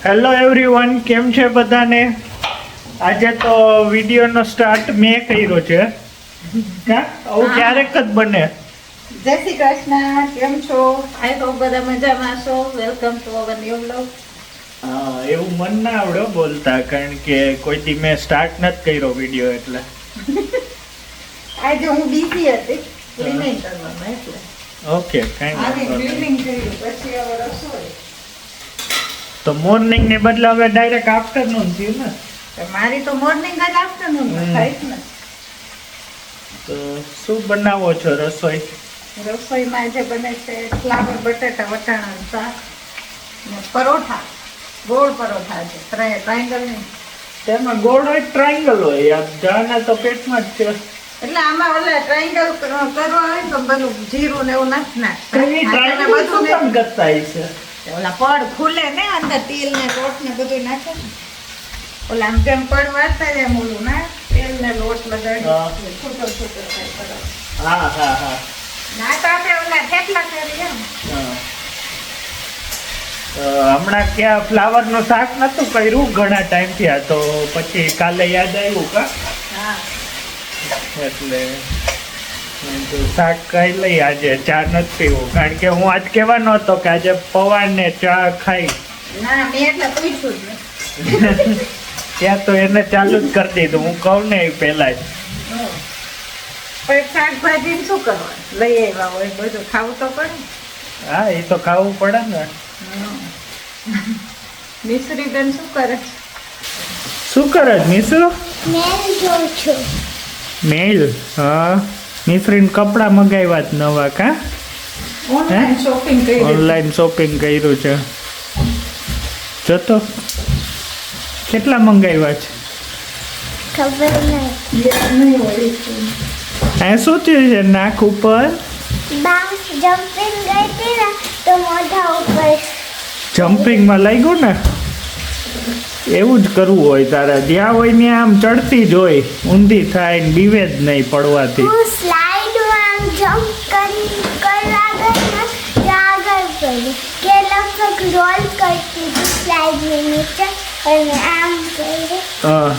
Hello everyone, કેમ છે બધાને? આજે તો વિડીયોનો સ્ટાર્ટ મેં કર્યો છે. આવું ક્યારેક જ બને. જય શ્રી કૃષ્ણ, કેમ છો? આઈ હોપ બધા મજામાં છો. Welcome to our new blog. એવું મન ના આવડ્યો બોલતા, કારણ કે કોઈથી મેં સ્ટાર્ટ નથી કર્યો વિડીયો એટલે. આજે હું બિઝી હતી ક્લીનિંગ કરવામાં એટલે. ઓકે, કાંઈ ક્લીનિંગ કર્યું પછી હવે રસોઈ. તો મોર્નિંગ ને બદલે હવે ડાયરેક્ટ આફ્ટરનૂન થયું ને? મારી તો મોર્નિંગ જ આફ્ટરનૂન થાય ને. તો શું બનાવો છો રસોઈ? રસોઈમાં જે બને છે ફ્લાવર બટેટા વટાણાનું શાક ને પરોઠા, ગોળ પરોઠા છે, ટ્રાયંગલ નહીં. તેમાં ગોળ હોય ટ્રાયંગલ હોય, આ જાના તો પેટમાં જ છે. એટલે આમાં ઓલા ટ્રાયંગલ કરવા હોય તો બધું જીરું ને એવું નથી ટ્રાયંગલ બધું કામ કરતા હશે. ઓલા પડ ખુલે ને અંદર તેલ ને લોટ ને બધું નાખે ને, ઓલા આમ જેમ પડ વાળતા જાય ઓલું ના તેલ ને લોટ લગાડી છૂટો છૂટો થાય. હા હા હા. ના તો આપણે ઓલા થેપલા કરીએ એમ. હમણાં ક્યાં ફ્લાવર નું શાક નતું કર્યું ઘણા ટાઈમ થયા, તો પછી કાલે યાદ આવ્યું કા, હા એટલે શાક ખાઈ લઈ. આજે ચા નથી પીવું, કારણ કે હું આજ કહેવાનો હતો કે આજે પૌવા ને ચા ખાઈ. ના મેં એટલે પૂછ્યું જ નહીં. ત્યાં તો એને ચાલુ જ કરી દીધું, હું કહું ને એ પહેલા જ. પણ શાકભાજી શું કરવાનું, લઈ આવ્યા હોય બધું ખાવું તો પડે. હા, એ તો ખાવું પડે ને. મિશ્રી બેન શું કરે? શું કરે મિશ્રો? મેલ જોઉં છું. મેલ? હા, મિશ્રીને કપડાં મંગાવ્યા જ નવા કા? ઓનલાઈન શોપિંગ કરી. ઓનલાઈન શોપિંગ કર્યું છે. જોતો કેટલા મંગાવ્યા છે? ખબર નહીં. નહીં હોય આ શું થયું છે નાક ઉપર? બાઉન્સ જમ્પિંગ ગઈ હતી ને તો મોઢા ઉપર. જમ્પિંગમાં લાગ્યું ને? એવું જ કરવું હોય તારે, જ્યાં હોય ત્યાં આમ ચડતી જ હોય, ઊંધી થાય ને બીવે જ નહીં પડવાથી. હું સ્લાઇડમાં આમ જમ્પ કરવા ગઈ ને ત્યાં આગળ પડી કે લગભગ રોલ કરતી હતી સ્લાઇડની નીચે અને આમ કરી. હા,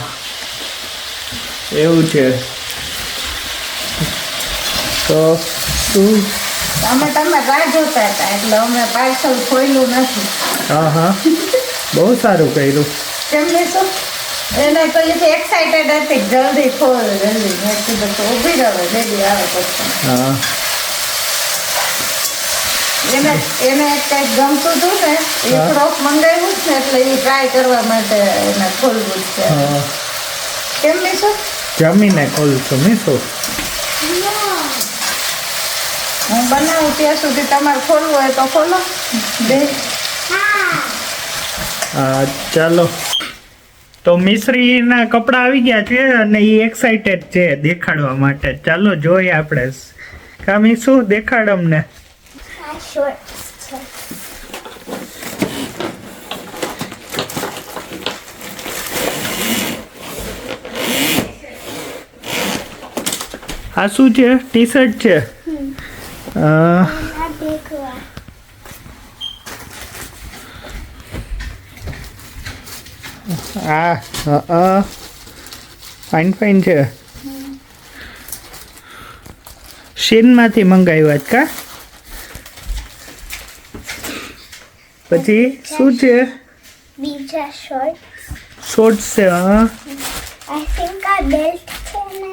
એવું છે. તો શું? તમે રાહ જોતા હતા એટલે અમે પાર્સલ ખોલ્યું નથી. હા હા, બહુ સારું કર્યું. કેમ લેશું? એને તો એ એક્સાઇટેડ હતી જલ્દી ખોલ જલ્દી. મેં કીધું તો ઊભી રહો બેબી આવે પછી. હા, એને કંઈક ગમતું હતું ને, એ ફ્રોક મંગાવ્યું છે ને એટલે એ ટ્રાય કરવા માટે એને ખોલવું જ છે. હા. કેમ લેશું? જમીને ખોલશું મીશું. હું બનાવું ત્યાં સુધી તમારે ખોલવું હોય તો ખોલો બે. હા, ચાલો. તો મિશ્રીના કપડાં આવી ગયા છે અને એ એક્સાઇટેડ છે દેખાડવા માટે. ચાલો જોઈએ આપણે. કામી શું દેખાડ અમને? આ શોર્ટ્સ છે. આ શું છે? ટી શર્ટ છે. આ દેખવા. હા, ફાઇન છે. શીનમાંથી મંગાવ્યા જ કા? પછી શું છે? બીજા શોર્ટ. શોર્ટ્સ છે. હા આઈ થિંક આ બેલ્ટ છે ને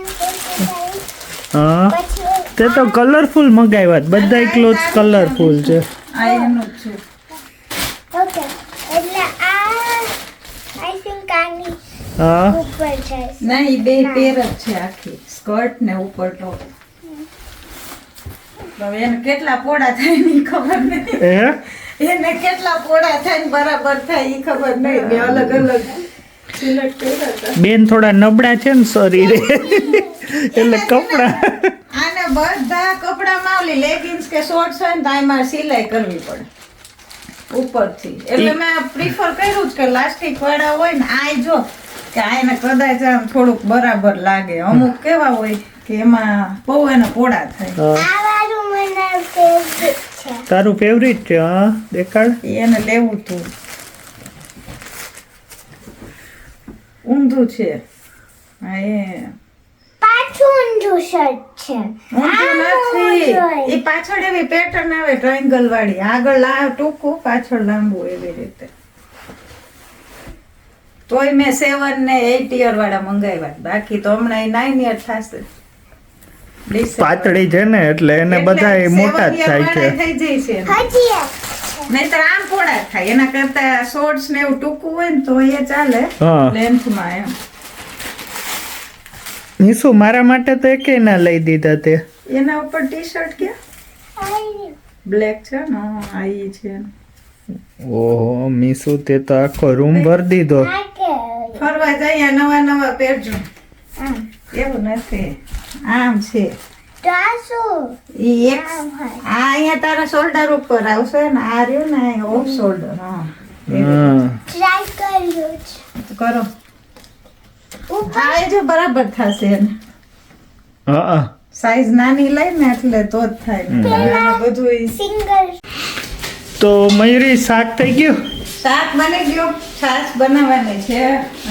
હા, પછી તે તો કલરફુલ મંગાવ્યા. બધા ક્લોથ્સ કલરફુલ છે. આ એનું જ છે. ઓકે એટલે આ આઈ થિંક આની હા, ઉપર જાય. ના એ બે પેર જ છે આખી, સ્કર્ટ ને ઉપર ટોપ. હવે એને કેટલા પોળા થાય ને ઈ ખબર નહીં. એને કેટલા પોળા થાય ને બરાબર થાય ઈ ખબર નહીં. બે અલગ અલગ સિલેક્ટ કર્યા હતા. બેન થોડા નબળા છે ને શરીરે, એટલે કપડા. આને બધા કપડામાં ઓલી લેગિન્સ કે શોર્ટ્સ હોય ને તો આમાં સિલાઈ કરવી પડે ઉપરથી. એટલે મેં પ્રિફર કર્યું જ કે પ્લાસ્ટિક વાળા હોય ને આ જો કે આને કદાચ આમ થોડુંક બરાબર લાગે. અમુક કેવા હોય કે એમાં બહુ એના પોળા થાય. આ વાળું મને ફેવરિટ છે. તારું ફેવરિટ છે? હા, દેખાડ. એને લેવું હતું. ઊંધું છે હા એ પાછું ઊંધું શર્ટ છે. ઊંધું નથી એ પાછળ એવી પેટર્ન આવે ટ્રાયંગલ વાળી આગળ ટૂંકું પાછળ લાંબુ એવી રીતે તોય મેં 7 ને 8 યર વાળા મંગાવ્યા બાકી તો હમણાં 9 યર થશે પાતળી છે ને એટલે એને બધા મોટા જ થાય છે. થઈ જાય છે હજી એક. નહીતર આમ પોળા થાય એના કરતા શોર્ટ્સ ને એવું ટૂંકું હોય ને તો એ ચાલે હા. લેન્થમાં એમ નીસુ મારા માટે તો એકે ના લઈ દીધા તે. એના ઉપર ટી શર્ટ કે આઈ. બ્લેક છે ને આ ઈ છે ઓહો મીસુ તે તો આખો રૂમ ભર દીધો. આ કે. ફરવા જઈએ નવા નવા પહેરજો આમ. એવું નથી આમ છે તો આ શું? ઈ એક આમ હોય. આ અહીંયા તારા શોલ્ડર ઉપર આવશે ને આ રહ્યું ને ઓફ શોલ્ડર હા હા ટ્રાય કર્યું છે. તો કરો ઉપર આ એ જો બરાબર થશે એને હા સાઈઝ નાની લઈ ને એટલે તો જ થાય ને બધું સિંગલ. તો મયુરી શાક થઈ ગયું. શાક બની ગયું છાશ બનાવવાની છે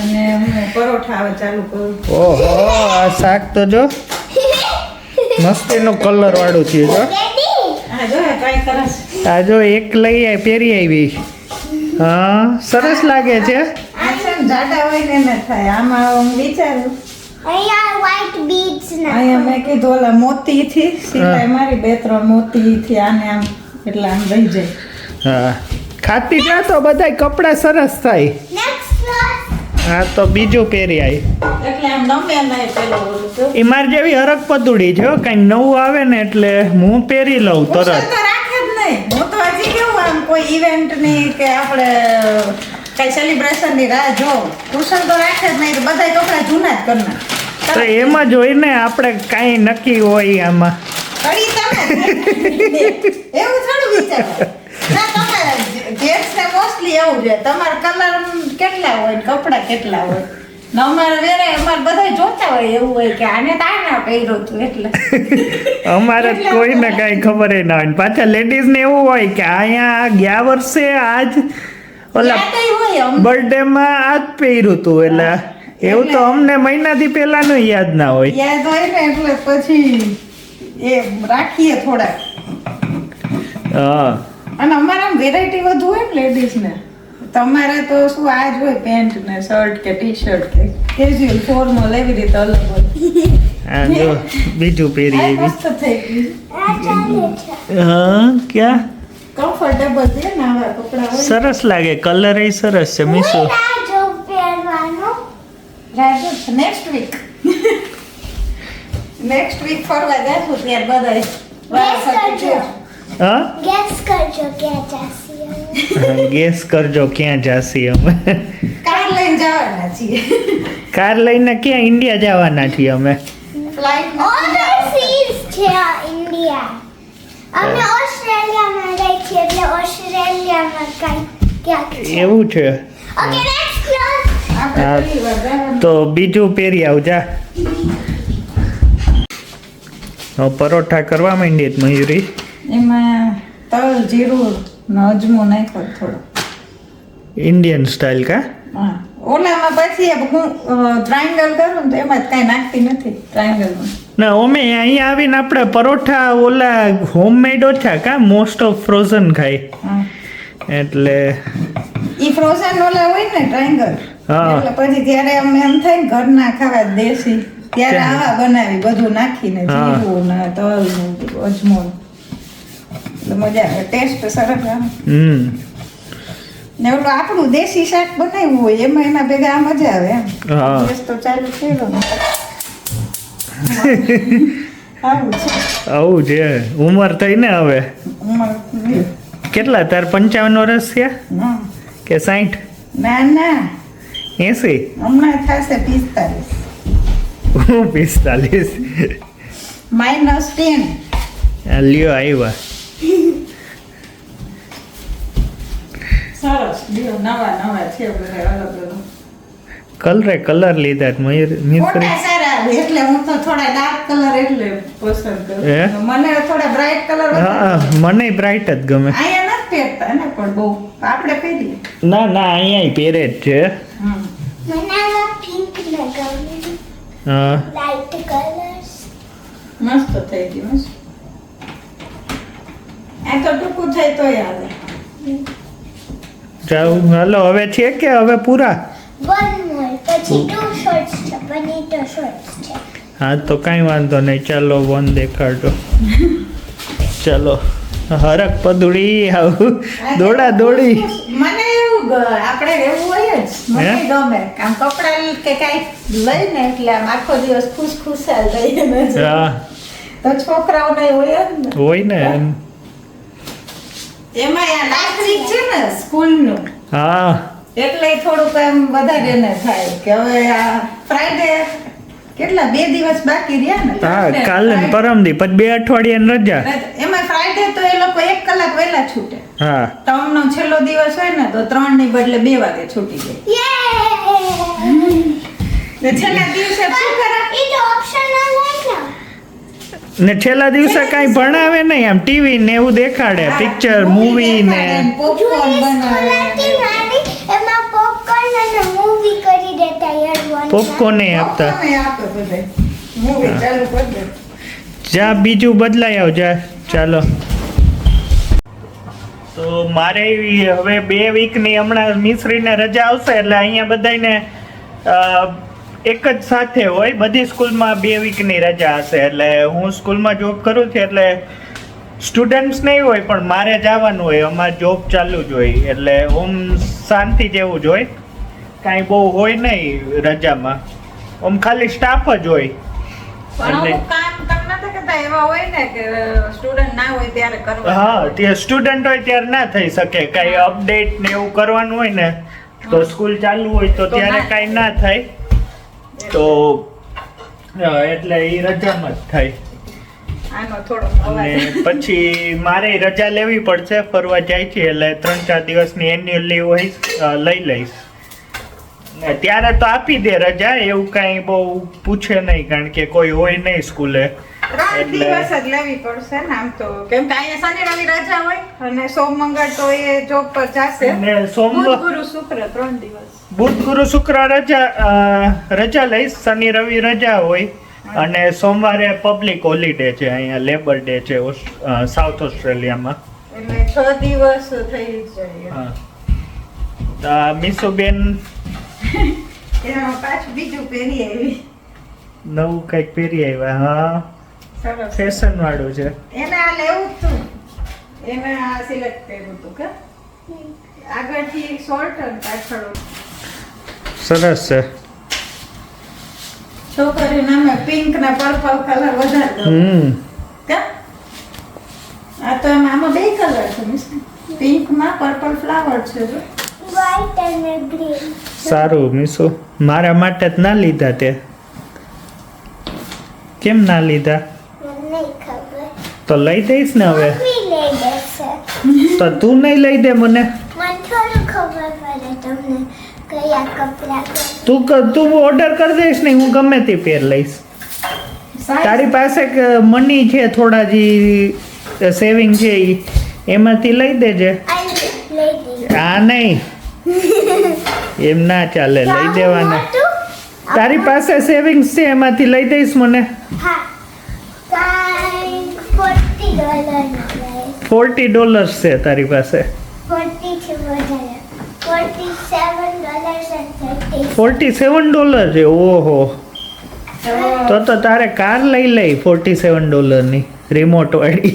અને હું પરોઠા હવે ચાલુ કરું ઓહો આ શાક તો જો મસ્તીનો કલર વાળું છે જો. રેડી? આ જો ટ્રાય કરસ આ જો એક લઈ આવી પહેરી આવી. હા સરસ લાગે છે. આ છે ને જાડા હોય ને ન થાય આમાં હું વિચારું અહીંયા white beads ના. અહીંયા મેં કીધું ઓલા મોતીથી સિલાઈ મારી 2-3 મોતીથી આને આમ એટલે આમ રહી જાય હા ખાતી જા તો બધાય કપડા સરસ થાય. Next one. હા તો બીજું પહેરી આવી. એટલે આમ નમે નહીં પેલું ઓલું તો એ મારી જેવી હરક પદુડી છે હો. કાંઈ નવું આવે ને એટલે હું પહેરી લઉં કુશલ તરત. તો રાખે જ નહીં હું તો હજી કેવું આમ કોઈ ઇવેન્ટ ની કે આપણે કઈ સેલિબ્રેશન ની રાહ જોઉં કુશલ તો રાખે જ નહીં બધા કપડા જૂના જ કરના તો એમાં જોઈને આપણે કાંઈ નક્કી હોય આમાં. ઘડી તમે એવું થોડું વિચારો ના તમારા જેન્ટ્સ ને મોસ્ટલી એવું છે તમારા કલર કેટલા હોય ને કપડા કેટલા હોય ને અમારે વેરે અમારે બધા જોતા હોય એવું હોય કે આને તાના પહેર્યું હતું એટલે અમારે કોઈને કાંઈ ખબર ના હોય ને પાછા લેડીઝને એવું હોય કે અહીંયા ગયા વર્ષે આજ ઓલા યાદ હોય બર્થડે માં આજ પહેર્યું હતું એટલે એવું તો અમને મહિનાથી પહેલાનું યાદ ના હોય. યાદ હોય ને એટલે પછી એ રાખીએ થોડા હા અને અમારા વેરાયટી વધુ હોય ને લેડીઝ ને તમારે તો શું આજ હોય પેન્ટ ને શર્ટ કે ટી શર્ટ કે કેઝ્યુઅલ ફોર્મલ એવી રીતે અલગ હોય આ જો બીજું પહેરી આ આવી. મસ્ત થઈ ગયું આ ચાલે છે. હા ક્યાં કમ્ફર્ટેબલ છે ને આવા કપડા હોય સરસ લાગે કલર એ સરસ છે મીસુ. હું ના જો પહેરવાનું. Raju next week next week ફરવા જાશું ત્યાર બધાય Guess કરજો. હા Guess કરજો ક્યાં જાસી હવે. ગેસ કરજો ક્યાં જાસી અમે. કાર લઈને જવાના છીએ કાર લઈને ક્યાં ઇન્ડિયા જવાના છીએ અમે. ફ્લાઇટ Overseas છે આ ઇન્ડિયા. અમે ઓસ્ટ્રેલિયામાં રહી છીએ એટલે ઓસ્ટ્રેલિયામાં ક્યાંક છે. એવું છે. Okay, next class. આપણે હા. પહેલી વાર જવાનું તો બીજું પહેરી આવજા. હવે પરોઠા કરવા માંડીએ જ મયુરી. એમાં તલ જીરું ને અજમો નાખ્યો થોડો ઇન્ડિયન સ્ટાઇલ કા. હા ઓલામાં પછી હું ટ્રાયંગલ કરું ને તો એમાં જ કાંઈ નાખતી નથી ટ્રાયંગલમાં ના ઓમે અહીંયા આવીને આપણે પરોઠા ઓલા હોમમેડ ઓછા કા મોસ્ટ ઓફ ફ્રોઝન ખાય હા એટલે ઈ ફ્રોઝન ઓલા હોય ને ટ્રાયંગલ હા. એટલે પછી ત્યારે અમને એમ થાય ને ઘરના ખાવા દેશી ત્યારે ત્યાં. આવા બનાવી બધું નાખીને હા. જીરું ને તલ ને અજમો એટલે મજા આવે ટેસ્ટ સરસ આવે ને ઓલું આપણું દેશી શાક બનાવ્યું હોય એમાં એના ભેગા આ મજા આવે એમ હા. ગેસ તો ચાલુ થયેલો ને આવું છે આવું છે ઉંમર થઈ ને હવે ઉંમર કેટલા તાર 55 વર્ષ થયા હા. કે 60 ના ના 80 હમણાં થશે 45 45 -10 લ્યો આવ્યા સરસ લ્યો નવા નવા છે બધા અલગ અલગ કલર લીધા છે મયુર મિસ્ત્રી. ફોટા સારા આવે એટલે હું તો થોડા ડાર્ક કલર એટલે પસંદ હે? કરું મને થોડા બ્રાઇટ કલર હા મને બ્રાઇટ જ ગમે. અહીંયા નથી પહેરતા ને પણ બહુ આપણે પહેરીએ ના ના અહીંયા પહેરે જ છે. હમ મને પિંક ને ગમે હા લાઈટ કલર્સ મસ્ત થઈ ગયું મસ્ત. આ તો ટૂંકું થાય તોય આવે. જાઉં હાલો હવે છે કે હવે પૂરા વન મોર પછી 2 શોર્ટ્સ છે પણ એ તો શોર્ટ્સ છે હા તો કાંઈ વાંધો નહીં ચાલો વન દેખાડજો ચાલો હરક પદુડી આવું દોડા દોડી મને એવું આપણે એવું હોય જ મને હે? ગમે આમ કપડા કે કાંઈ લઈને એટલે આમ આખો દિવસ ખુશખુશાલ રહીએ ને હા તો છોકરાઓને હોય જ ને હોય ને એમ. એમાં આ નાગરિક છે ને સ્કૂલનું હા એટલે થોડુંક એમ વધારે ને થાય કે હવે આ ફ્રાઈડે કેટલા 2 દિવસ બાકી રહ્યા ને હા Thursday, કાલે ને Friday. પરમદી પછી 2 અઠવાડિયાની રજા એમાં ફ્રાઈડે તો એ લોકો 1 કલાક વહેલા છૂટે હા ટર્મનો છેલ્લો દિવસ હોય ને તો 3 ની બદલે 2 વાગે છૂટી જાય યે ને છેલ્લા દિવસે શું કરે એ તો ઓપ્શનલ હે ને છેલ્લા દિવસે કાંઈ ભણાવે નહીં આમ ટીવી ને એવું દેખાડે પિક્ચર મૂવી ને પોપકોર્ન બનાવે સ્કૂલથી નાની એમાં પોપકોર્ન અને મૂવી કરી દેતા યર વન પોપકોર્ન આપતા પોપકોર્ન આપે બધાય મૂવી ચાલુ કરી દે જા બીજું બદલાઈ આવ જા ચાલો તો મારે હવે 2 વીકની હમણાં મિશ્રીને રજા આવશે એટલે અહીંયા બધાને એક જ સાથે હોય બધી સ્કૂલમાં 2 વીકની રજા હશે એટલે હું સ્કૂલમાં જોબ કરું છું એટલે સ્ટુડન્ટ્સ નહીં હોય પણ મારે જવાનું હોય અમારે જોબ ચાલુ જ હોય એટલે ઓમ શાંતિ જેવું જ હોય કાંઈ બહુ હોય નહીં રજામાં ઓમ ખાલી સ્ટાફ જ હોય પણ અમુક કામ નથી કરતા એવા હોય ને કે સ્ટુડન્ટ ના હોય ત્યારે કરવા હા તે સ્ટુડન્ટ હોય ત્યારે ના થઈ શકે કાંઈ અપડેટ ને એવું કરવાનું હોય ને તો સ્કૂલ ચાલુ હોય તો તો ત્યારે ના કાંઈ ના થાય તો એટલે એ રજામાં જ થાય આનો થોડો અને અવાજ પછી મારે રજા લેવી પડશે ફરવા જાય છે એટલે 3-4 દિવસની એન્યુઅલ લીવ હોય લઈ લઈશ ને ત્યારે તો આપી દે રજા એવું કાંઈ બહુ પૂછે નહીં કારણ કે કોઈ હોય નહીં સ્કૂલે 3 દિવસ જ લેવી પડશે ને આમ તો કેમ કે અહીંયા શનિ રવિ રજા હોય અને સોમ મંગળ તો એ જોબ પર જશે અને બુધ ગુરુ શુક્ર 3 દિવસ બુધ ગુરુ શુક્ર રજા લઈશ શનિ રવિ રજા હોય અને સોમવારે પબ્લિક હોલિડે છે અહીંયા લેબર ડે છે સાઉથ ઓસ્ટ્રેલિયામાં એટલે 6 દિવસ થઈ જાય હા તો મીસુબેન એમાં પાછું બીજું પહેરી આવી નવું કંઈક પહેરી આવ્યા હા સરસ ફેશન વાળું છે એને આ લેવું જ હતું એને આ સિલેક્ટ કર્યું હતું કે આગળથી શોર્ટ અને પાછળ સરસ છે છોકરીને અમે પિંક ને પર્પલ કલર વધારે ગમે. કે આ તો આમાં 2 કલર છે મિસ પિંક માં પર્પલ ફ્લાવર છે જો વ્હાઈટ અને ગ્રીન સારું મીસુ મારા માટે જ ના લીધા તે કેમ ના લીધા મને નહીં ખબર તો લઈ દઈશ ને હવે મમ્મી લઈ દેશે તો તું નહીં લઈ દે મને મને થોડું ખબર પડે તમને કયા કપડાં તું ઓર્ડર કરી દઈશ ને હું ગમે તે પહેર લઈશ તારી પાસે મની છે થોડા જે સેવિંગ છે એમાંથી લઈ દેજે લઈ દે આ નહીં એમ ના ચાલે લઈ દેવાના તારી પાસે સેવિંગ્સ છે એમાંથી લઈ દઈશ મને હા $40 છે તારી પાસે 40 છે વધારે $47.30 $47 છે ઓહો તો તારે કાર લઈ લઈ $47 ની રિમોટ વાળી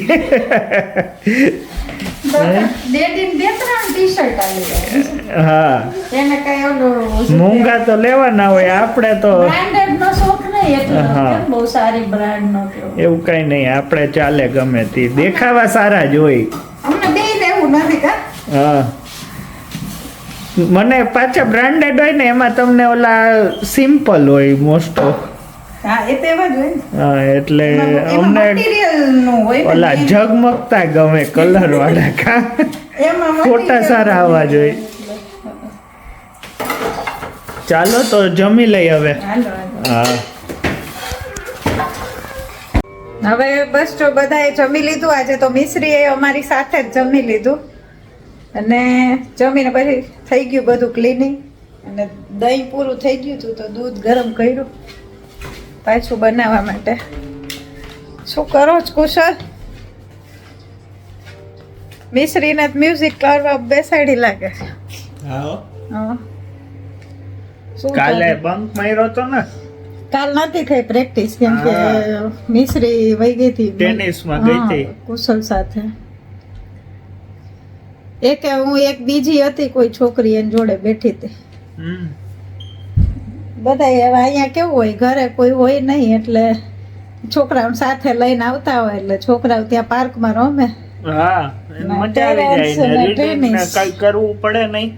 ડેડી ને 2-3 ટી-શર્ટ આવી ગયા હા એને કઈ ઓલું મોંઘા તો લેવાના હોય આપણે તો બ્રાન્ડેડ નો શોખ નહીં એટલો હા. કેમ બહુ સારી બ્રાન્ડ નો કેવો એવું કઈ નહીં આપણે ચાલે ગમે તે દેખાવા સારા જ હોય અમને બે એવું નથી કા હા મને પાછા બ્રાન્ડેડ હોય ને એમાં તમને ઓલા સિમ્પલ હોય મોસ્ટ ઓફ હા એ તો એવા જ હોય ને હા એટલે એમાં અમને મટીરીયલ નું હોય ને ઓલા main. ઝગમગતા ગમે કલર વાળા કા એમાં ફોટા material સારા આવવા જોઈએ ચાલો તો જમી લઈ હવે હાલો, હાલો. હા હવે બસ જો બધાએ જમી લીધું આજે તો મિશ્રીએ અમારી સાથે જ જમી લીધું અને જમીને પછી થઈ ગયું બધું ક્લીનિંગ અને દહીં પૂરું થઈ ગયું હતું તો દૂધ ગરમ કર્યું પાછું બનાવવા માટે. શું કરો છો કુશલ? મિશ્રીને મ્યુઝિક કરવા બેસાડી લાગે છે. હા હા. શું કાલે કરે? બંક માર્યો તો ને કાલ નથી થઈ પ્રેક્ટિસ કેમ કે હા. મિશ્રી વહી ગઈ હતી ટેનિસમાં ગઈ હા, હતી. કુશલ સાથે. એક હું એક બીજી હતી કોઈ છોકરી એની જોડે બેઠી હતી. હમ બધા હવે અહીંયા કેવું હોય ઘરે કોઈ હોય નહીં એટલે છોકરાઓ સાથે લઈને આવતા હોય એટલે છોકરાઓ ત્યાં પાર્કમાં રમે. હા એને ના, મજા આવી parents જાય ને અને રીડિંગ ને tennis. કઈ કરવું પડે નહીં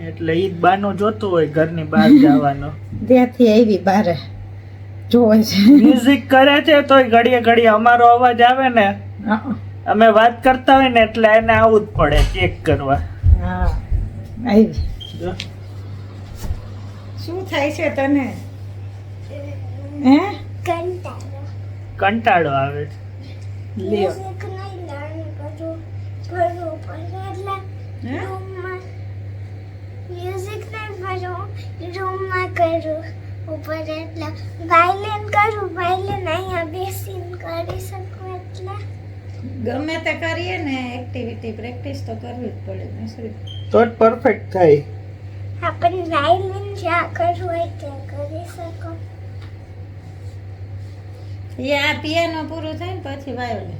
એટલે ઈ જ બાનો જોતું હોય ઘરની બહાર જવાનો. ત્યાંથી આવી બારે જોવે છે. મ્યુઝિક કરે છે તોય ઘડીએ ઘડીએ અમારો અવાજ આવે ને હા. અમે વાત કરતા હોય ને એટલે એને આવું જ પડે ચેક કરવા. હા આવી. જો. શું થાય છે તને? હે? કંટાળો. કંટાળો આવે છે. લ્યો. મ્યુઝિક નહીં લર્ન કરવું ભરવું પડે એટલે હે? રૂમમાં મ્યુઝિક નહીં ભરવું રૂમમાં કરવું ઉપર એટલે વાયલિન કરું વાયલિન અહીંયા બેસીને કરી શકું એટલે ગમે તે કરીએ ને એક્ટિવિટી પ્રેક્ટિસ તો કરવી જ પડે મિશ્રી. તો જ પરફેક્ટ થાય. આપણે વાયલિન જ્યાં કરવું હોય ત્યાં કરી શકો એ આ પિયાનો પૂરું થાય ને પછી વાયોલિન.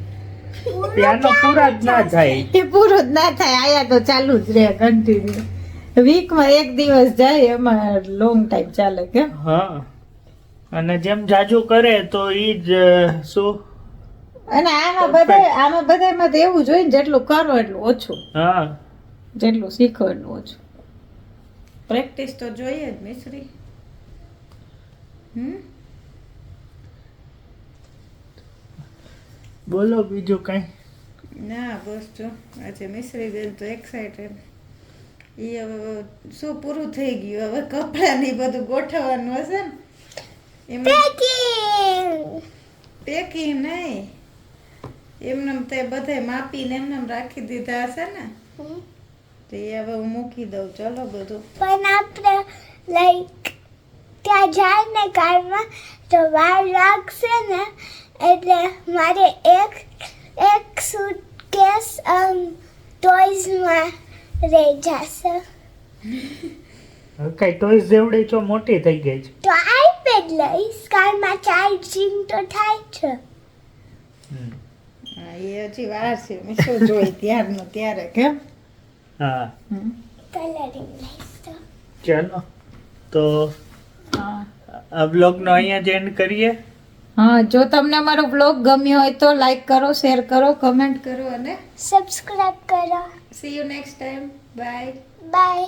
piano પૂરા જ ના થાય. એ પૂરું જ ના થાય આયા તો ચાલુ જ રહે કન્ટિન્યુ. વીકમાં એક દિવસ જાય એમાં લોંગ ટાઈમ ચાલે કેમ? હા અને જેમ જાજુ કરે તો ઈ જ શું. અને આમાં બધામાં તો એવું જોઈએ ને જેટલું કરો એટલું ઓછું, હા જેટલું શીખો એટલું ઓછું. પ્રેક્ટિસ તો જોઈએ જ મિશ્રી. બોલો બીજું કઈ. ના બસ જો આજે મિશ્રી બેન તો એક્સાઇટેડ. એ હવે શું પૂરું થઈ ગયું હવે કપડાં ને ઈ બધું ગોઠવવાનું હશે ને એમાં પેકિંગ પેકી નહીં એમને તે બધે માપીને એમને રાખી દીધા હશે ને તો એ હવે હું મૂકી દઉં. ચલો બધું પણ આપણે લાઈક ત્યાં જાય ને કારમાં તો વાર લાગશે ને એટલે મારે એક સૂટકેસ ટોયઝમાં રહી જશે કઈ ટોયસ જેવડી તો મોટી થઈ ગઈ છે. તો આઈપેડ લઈશ કારમાં ચાર્જિંગ તો થાય છે હા એ હજી વાર છે મેં શું જોઈ ત્યારનું ત્યારે કેમ. હા કલરિંગ લઈશ તો ચાલો તો હા આ બ્લોગનો અહીંયા જ એન્ડ કરીએ. હા જો તમને અમારો બ્લોગ ગમ્યો હોય તો લાઈક કરો, શેર કરો, કમેન્ટ કરો અને સબસ્ક્રાઇબ કરો see you next time. Bye. By